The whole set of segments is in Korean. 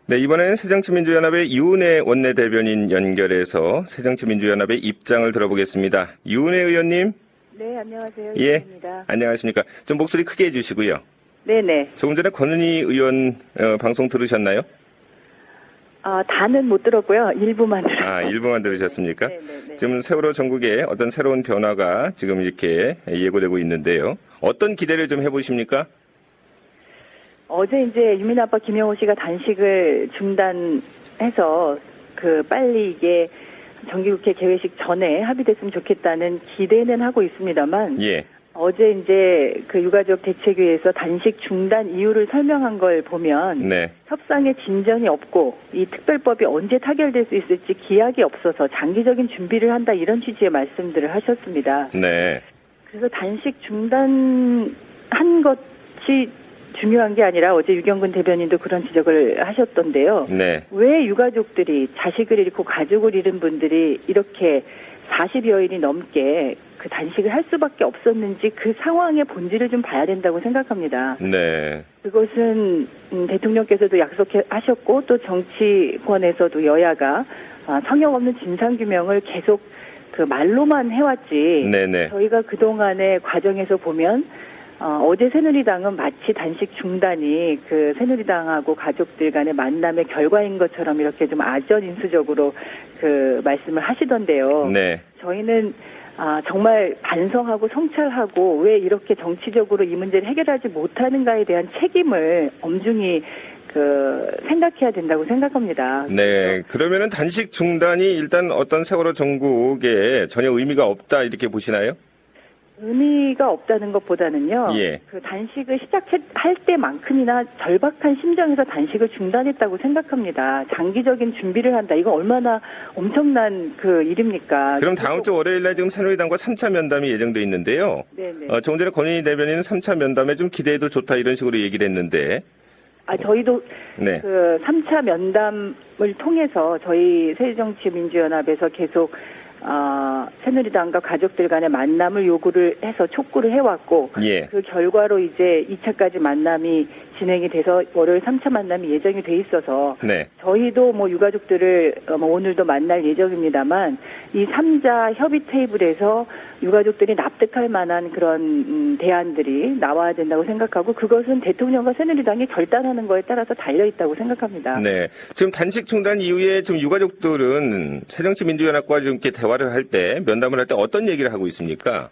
네, 이번에는 새정치민주연합의 이은혜 원내대변인 연결해서 새정치민주연합의 입장을 들어보겠습니다. 이은혜 의원님. 네, 안녕하세요. 예, 이은혜입니다. 안녕하십니까. 좀 목소리 크게 해주시고요. 네네. 조금 전에 권은희 의원 방송 들으셨나요? 다는 못 들었고요. 일부만 들었어요. 일부만 들으셨습니까? 네네네. 지금 세월호 전국에 어떤 새로운 변화가 지금 이렇게 예고되고 있는데요. 어떤 기대를 좀 해보십니까? 어제 이제 유민 아빠 김영호 씨가 단식을 중단해서 빨리 이게 정기국회 개회식 전에 합의됐으면 좋겠다는 기대는 하고 있습니다만. 예. 어제 이제 유가족 대책위에서 단식 중단 이유를 설명한 걸 보면. 네. 협상에 진전이 없고 이 특별법이 언제 타결될 수 있을지 기약이 없어서 장기적인 준비를 한다 이런 취지의 말씀들을 하셨습니다. 네. 그래서 단식 중단한 것이 중요한 게 아니라 어제 유경근 대변인도 그런 지적을 하셨던데요. 네. 왜 유가족들이 자식을 잃고 가족을 잃은 분들이 이렇게 40여일이 넘게 단식을 할 수밖에 없었는지 그 상황의 본질을 좀 봐야 된다고 생각합니다. 네. 그것은 대통령께서도 약속하셨고 또 정치권에서도 여야가 성역 없는 진상규명을 계속 말로만 해왔지. 네네. 저희가 그동안의 과정에서 보면 어제 새누리당은 마치 단식 중단이 새누리당하고 가족들 간의 만남의 결과인 것처럼 이렇게 좀 아전인수적으로 말씀을 하시던데요. 네. 저희는 정말 반성하고 성찰하고 왜 이렇게 정치적으로 이 문제를 해결하지 못하는가에 대한 책임을 엄중히 생각해야 된다고 생각합니다. 네. 그러면은 단식 중단이 일단 어떤 세월호 전국에 전혀 의미가 없다 이렇게 보시나요? 의미가 없다는 것보다는요. 예. 단식을 시작할 때만큼이나 절박한 심정에서 단식을 중단했다고 생각합니다. 장기적인 준비를 한다. 이거 얼마나 엄청난 일입니까? 그럼 다음 주 월요일날 지금 새누리당과 3차 면담이 예정돼 있는데요. 네네. 조금 전에 권은희 대변인은 3차 면담에 좀 기대해도 좋다 이런 식으로 얘기를 했는데. 저희도 네. 3차 면담을 통해서 저희 새정치민주연합에서 계속 새누리당과 가족들 간의 만남을 요구를 해서 촉구를 해왔고. 예. 그 결과로 이제 2차까지 만남이 진행이 돼서 월요일 3차 만남이 예정이 돼 있어서. 네. 저희도 유가족들을 오늘도 만날 예정입니다만 이 3자 협의 테이블에서 유가족들이 납득할 만한 그런 대안들이 나와야 된다고 생각하고 그것은 대통령과 새누리당이 결단하는 거에 따라서 달려있다고 생각합니다. 네. 지금 단식 중단 이후에 지금 유가족들은 새정치민주연합과 좀 이렇게 대화를 할 때, 면담을 할 때 어떤 얘기를 하고 있습니까?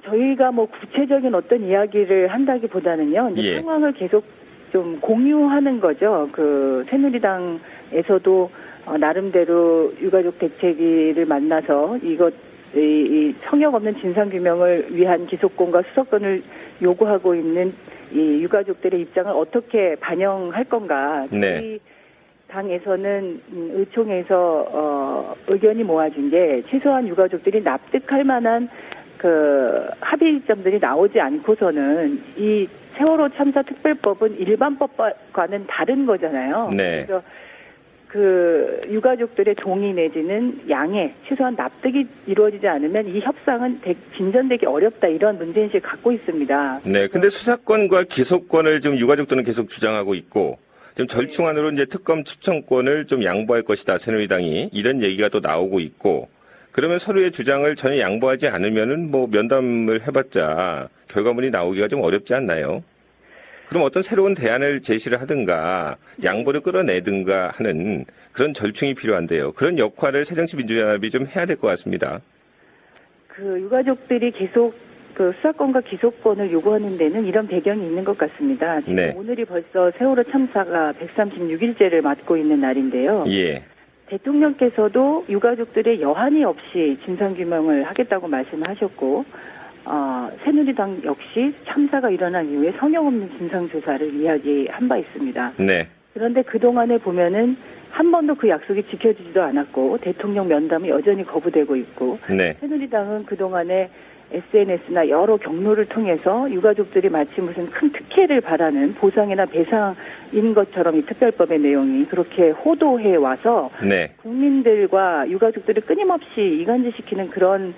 저희가 구체적인 어떤 이야기를 한다기보다는요, 이제 예. 상황을 계속 좀 공유하는 거죠. 새누리당에서도 나름대로 유가족 대책위를 만나서 이 성역 없는 진상규명을 위한 기소권과 수사권을 요구하고 있는 이 유가족들의 입장을 어떻게 반영할 건가. 네. 이 당에서는 의총에서 의견이 모아진 게 최소한 유가족들이 납득할 만한 합의점들이 나오지 않고서는 이 세월호 참사 특별법은 일반법과는 다른 거잖아요. 네. 그래서 유가족들의 동의 내지는 양해, 최소한 납득이 이루어지지 않으면 이 협상은 진전되기 어렵다 이런 문제인식을 갖고 있습니다. 네. 근데 수사권과 기소권을 지금 유가족들은 계속 주장하고 있고, 지금 절충안으로 이제 특검 추천권을 좀 양보할 것이다, 새누리당이. 이런 얘기가 또 나오고 있고, 그러면 서로의 주장을 전혀 양보하지 않으면은 면담을 해봤자 결과물이 나오기가 좀 어렵지 않나요? 그럼 어떤 새로운 대안을 제시를 하든가 양보를 끌어내든가 하는 그런 절충이 필요한데요. 그런 역할을 새정치민주연합이 좀 해야 될 것 같습니다. 유가족들이 계속 수사권과 기소권을 요구하는 데는 이런 배경이 있는 것 같습니다. 지금 네. 오늘이 벌써 세월호 참사가 136일째를 맞고 있는 날인데요. 예. 대통령께서도 유가족들의 여한이 없이 진상규명을 하겠다고 말씀하셨고 새누리당 역시 참사가 일어난 이후에 성역 없는 진상조사를 이야기한 바 있습니다. 네. 그런데 그동안에 보면은 한 번도 그 약속이 지켜지지도 않았고 대통령 면담이 여전히 거부되고 있고 네. 새누리당은 그동안에 SNS나 여러 경로를 통해서 유가족들이 마치 무슨 큰 특혜를 바라는 보상이나 배상인 것처럼 이 특별법의 내용이 그렇게 호도해 와서 네. 국민들과 유가족들을 끊임없이 이간질시키는 그런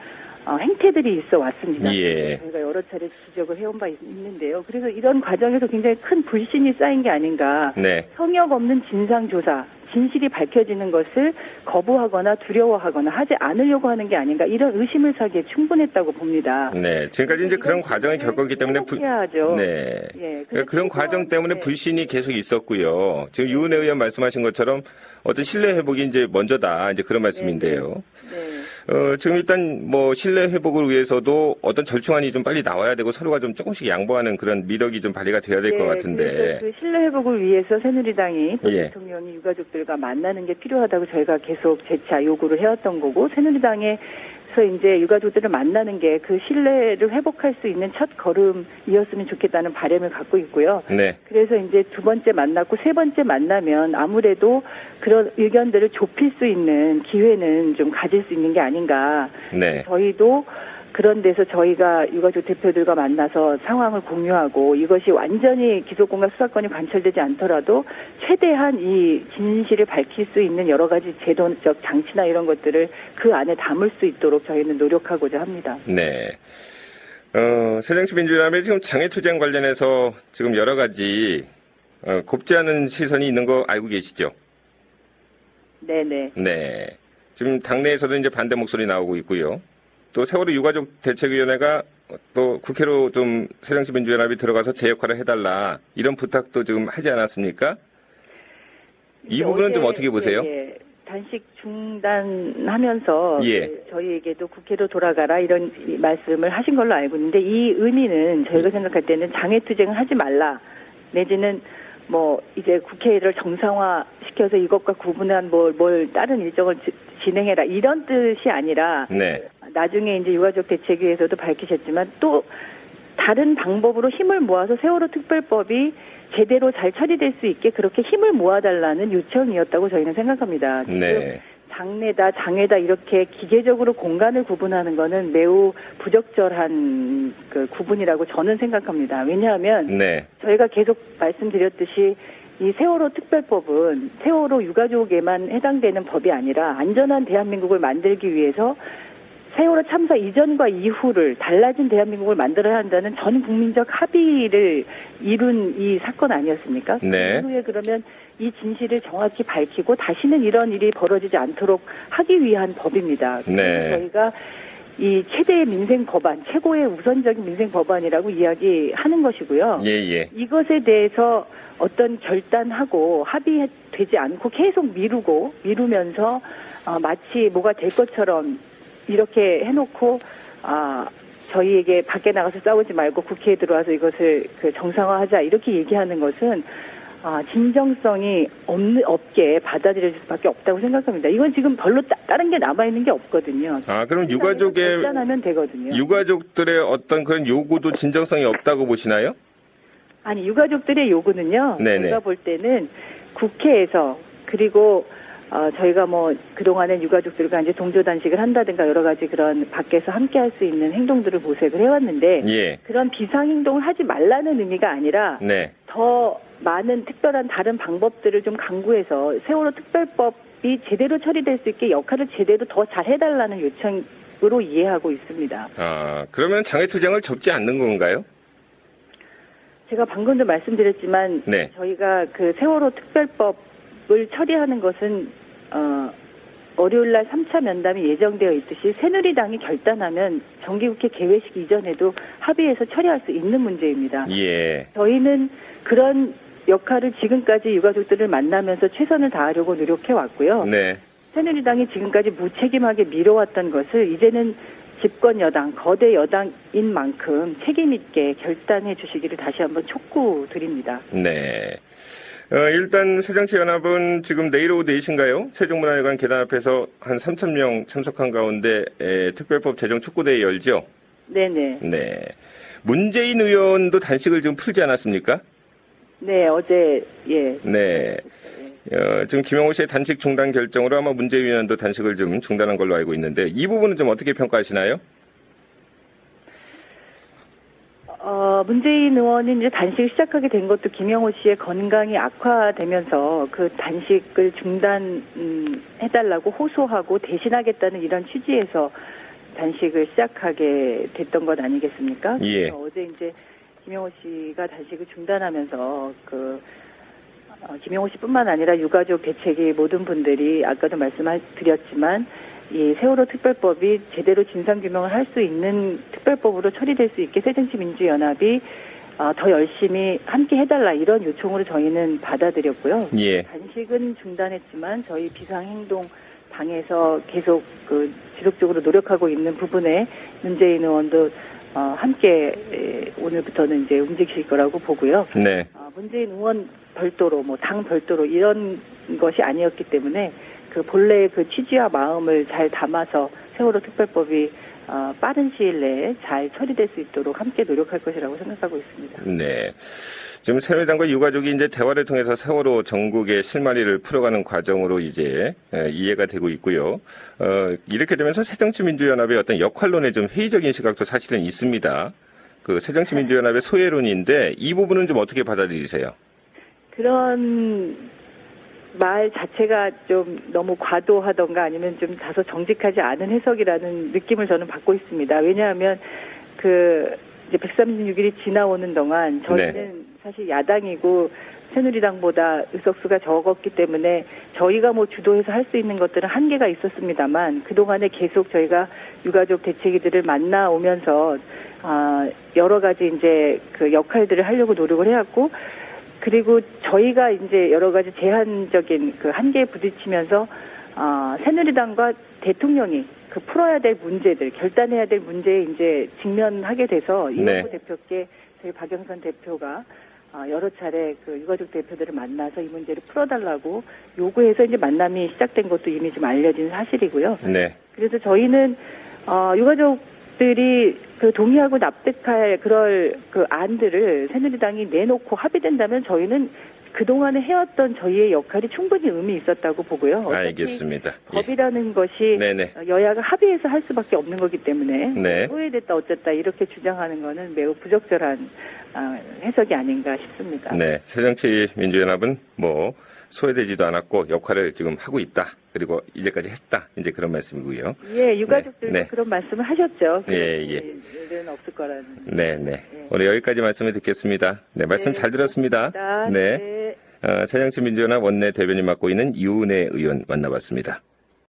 행태들이 있어 왔습니다. 예. 저희가 여러 차례 지적을 해온 바 있는데요. 그래서 이런 과정에서 굉장히 큰 불신이 쌓인 게 아닌가. 네. 성역 없는 진상조사, 진실이 밝혀지는 것을 거부하거나 두려워하거나 하지 않으려고 하는 게 아닌가. 이런 의심을 사기에 충분했다고 봅니다. 네. 지금까지 이제 그런 과정을 겪었기 때문에 해야죠. 네. 예, 그런 과정 때문에 네. 불신이 계속 있었고요. 지금 유은혜 의원 말씀하신 것처럼 어떤 신뢰 회복이 이제 먼저다. 이제 그런 말씀인데요. 네. 지금 일단 뭐 신뢰 회복을 위해서도 어떤 절충안이 좀 빨리 나와야 되고 서로가 좀 조금씩 양보하는 그런 미덕이 좀 발휘가 돼야 될 것 같은데. 그래서 그 신뢰 회복을 위해서 새누리당이 예. 대통령이 유가족들과 만나는 게 필요하다고 저희가 계속 재차 요구를 해왔던 거고, 새누리당에서 이제 유가족들을 만나는 게 그 신뢰를 회복할 수 있는 첫 걸음이었으면 좋겠다는 바람을 갖고 있고요. 네. 그래서 이제 두 번째 만났고 세 번째 만나면 아무래도 그런 의견들을 좁힐 수 있는 기회는 좀 가질 수 있는 게 아닌가. 네. 저희도 그런 데서 저희가 유가족 대표들과 만나서 상황을 공유하고, 이것이 완전히 기소권과 수사권이 관철되지 않더라도 최대한 이 진실을 밝힐 수 있는 여러 가지 제도적 장치나 이런 것들을 그 안에 담을 수 있도록 저희는 노력하고자 합니다. 네. 새정치민주연합에 지금 장애투쟁 관련해서 지금 여러 가지 곱지 않은 시선이 있는 거 알고 계시죠? 네네. 네. 지금 당내에서도 이제 반대 목소리 나오고 있고요. 또 세월호 유가족 대책위원회가 또 국회로 좀 새정치민주연합이 들어가서 제 역할을 해달라 이런 부탁도 지금 하지 않았습니까? 이 부분은 좀 어떻게 보세요? 예, 단식 중단하면서 예. 저희에게도 국회로 돌아가라 이런 말씀을 하신 걸로 알고 있는데, 이 의미는 저희가 생각할 때는 장애투쟁을 하지 말라, 내지는 뭐 이제 국회를 정상화시켜서 이것과 구분한 뭘 다른 일정을 진행해라 이런 뜻이 아니라, 네. 나중에 이제 유가족 대책위에서도 밝히셨지만 또 다른 방법으로 힘을 모아서 세월호 특별법이 제대로 잘 처리될 수 있게 그렇게 힘을 모아달라는 요청이었다고 저희는 생각합니다. 네. 장내다 장애다 이렇게 기계적으로 공간을 구분하는 거는 매우 부적절한 그 구분이라고 저는 생각합니다. 왜냐하면 네. 저희가 계속 말씀드렸듯이 이 세월호 특별법은 세월호 유가족에만 해당되는 법이 아니라 안전한 대한민국을 만들기 위해서 세월호 참사 이전과 이후를 달라진 대한민국을 만들어야 한다는 전 국민적 합의를 이룬 이 사건 아니었습니까? 네. 그 이후에 그러면 이 진실을 정확히 밝히고 다시는 이런 일이 벌어지지 않도록 하기 위한 법입니다. 네. 저희가 이 최대의 민생 법안, 최고의 우선적인 민생 법안이라고 이야기하는 것이고요. 예. 이것에 대해서 어떤 결단하고 합의되지 않고 계속 미루면서 마치 뭐가 될 것처럼 이렇게 해놓고 저희에게 밖에 나가서 싸우지 말고 국회에 들어와서 이것을 정상화하자 이렇게 얘기하는 것은 진정성이 없게 받아들여질 수밖에 없다고 생각합니다. 이건 지금 별로 다른 게 남아있는 게 없거든요. 그럼 유가족의 결단하면 되거든요. 유가족들의 어떤 그런 요구도 진정성이 없다고 보시나요? 아니, 유가족들의 요구는요. 네네. 제가 볼 때는 국회에서, 그리고 저희가 뭐 그동안에 유가족들과 이제 동조 단식을 한다든가 여러 가지 그런 밖에서 함께 할 수 있는 행동들을 모색을 해왔는데, 예. 그런 비상 행동을 하지 말라는 의미가 아니라 네. 더 많은 특별한 다른 방법들을 좀 강구해서 세월호 특별법이 제대로 처리될 수 있게 역할을 제대로 더 잘 해달라는 요청으로 이해하고 있습니다. 그러면 장애투쟁을 접지 않는 건가요? 제가 방금도 말씀드렸지만 네. 저희가 그 세월호 특별법을 처리하는 것은 월요일날 3차 면담이 예정되어 있듯이 새누리당이 결단하면 정기국회 개회식 이전에도 합의해서 처리할 수 있는 문제입니다. 예. 저희는 그런 역할을 지금까지 유가족들을 만나면서 최선을 다하려고 노력해왔고요. 네. 새누리당이 지금까지 무책임하게 미뤄왔던 것을 이제는 집권 여당, 거대 여당인 만큼 책임 있게 결단해 주시기를 다시 한번 촉구드립니다. 네. 일단 새정치연합은 지금 내일 오후 4시인가요? 세종문화회관 계단 앞에서 한 3,000명 참석한 가운데 특별법 제정 촉구대회 열죠? 네네. 네. 문재인 의원도 단식을 지금 풀지 않았습니까? 네, 어제, 예. 네. 지금 김영호 씨의 단식 중단 결정으로 아마 문재인 의원도 단식을 좀 중단한 걸로 알고 있는데 이 부분은 좀 어떻게 평가하시나요? 문재인 의원이 이제 단식을 시작하게 된 것도 김영호 씨의 건강이 악화되면서 그 단식을 중단해달라고 호소하고 대신하겠다는 이런 취지에서 단식을 시작하게 됐던 것 아니겠습니까? 예. 그래서 어제 이제 김영호 씨가 단식을 중단하면서 김영호 씨뿐만 아니라 유가족 대책위 모든 분들이 아까도 말씀드렸지만 이 세월호 특별법이 제대로 진상규명을 할 수 있는 특별법으로 처리될 수 있게 새정치민주연합이 더 열심히 함께 해달라 이런 요청으로 저희는 받아들였고요. 예. 단식은 중단했지만 저희 비상행동당에서 계속 지속적으로 노력하고 있는 부분에 문재인 의원도 함께 오늘부터는 이제 움직이실 거라고 보고요. 네. 문재인 의원 별도로 당 별도로 이런 것이 아니었기 때문에 그 본래의 그 취지와 마음을 잘 담아서 세월호 특별법이 빠른 시일 내에 잘 처리될 수 있도록 함께 노력할 것이라고 생각하고 있습니다. 네. 지금 새누리당과 유가족이 이제 대화를 통해서 세월호 전국의 실마리를 풀어가는 과정으로 이제 이해가 되고 있고요. 이렇게 되면서 새정치민주연합의 어떤 역할론에 좀 회의적인 시각도 사실은 있습니다. 그 새정치민주연합의 소외론인데 이 부분은 좀 어떻게 받아들이세요? 그런 말 자체가 좀 너무 과도하던가 아니면 좀 다소 정직하지 않은 해석이라는 느낌을 저는 받고 있습니다. 왜냐하면 이제 136일이 지나오는 동안 저희는 네. 사실 야당이고 새누리당보다 의석수가 적었기 때문에 저희가 주도해서 할 수 있는 것들은 한계가 있었습니다만 그동안에 계속 저희가 유가족 대책위들을 만나오면서 여러 가지 이제 그 역할들을 하려고 노력을 해왔고 그리고 저희가 이제 여러 가지 제한적인 그 한계에 부딪히면서 새누리당과 대통령이 풀어야 될 문제들, 결단해야 될 문제에 이제 직면하게 돼서 이명구 대표께 저희 박영선 대표가 여러 차례 유가족 대표들을 만나서 이 문제를 풀어달라고 요구해서 이제 만남이 시작된 것도 이미 좀 알려진 사실이고요. 네. 그래서 저희는 유가족들이 동의하고 납득할 그럴 안들을 새누리당이 내놓고 합의된다면 저희는 그동안에 해왔던 저희의 역할이 충분히 의미 있었다고 보고요. 알겠습니다. 법이라는 것이 네네. 여야가 합의해서 할 수밖에 없는 거기 때문에 네. 소외됐다 어쨌다 이렇게 주장하는 거는 매우 부적절한 해석이 아닌가 싶습니다. 네. 새정치민주연합은 소외되지도 않았고 역할을 지금 하고 있다. 그리고 이제까지 했다. 이제 그런 말씀이고요. 예, 유가족들도 네. 그런 말씀을 하셨죠. 예. 일은 없을 거라는. 네. 예. 오늘 여기까지 말씀을 듣겠습니다. 네, 말씀 잘 들었습니다. 네. 새정치민주연합 원내 대변인 맡고 있는 유은혜 의원 만나봤습니다.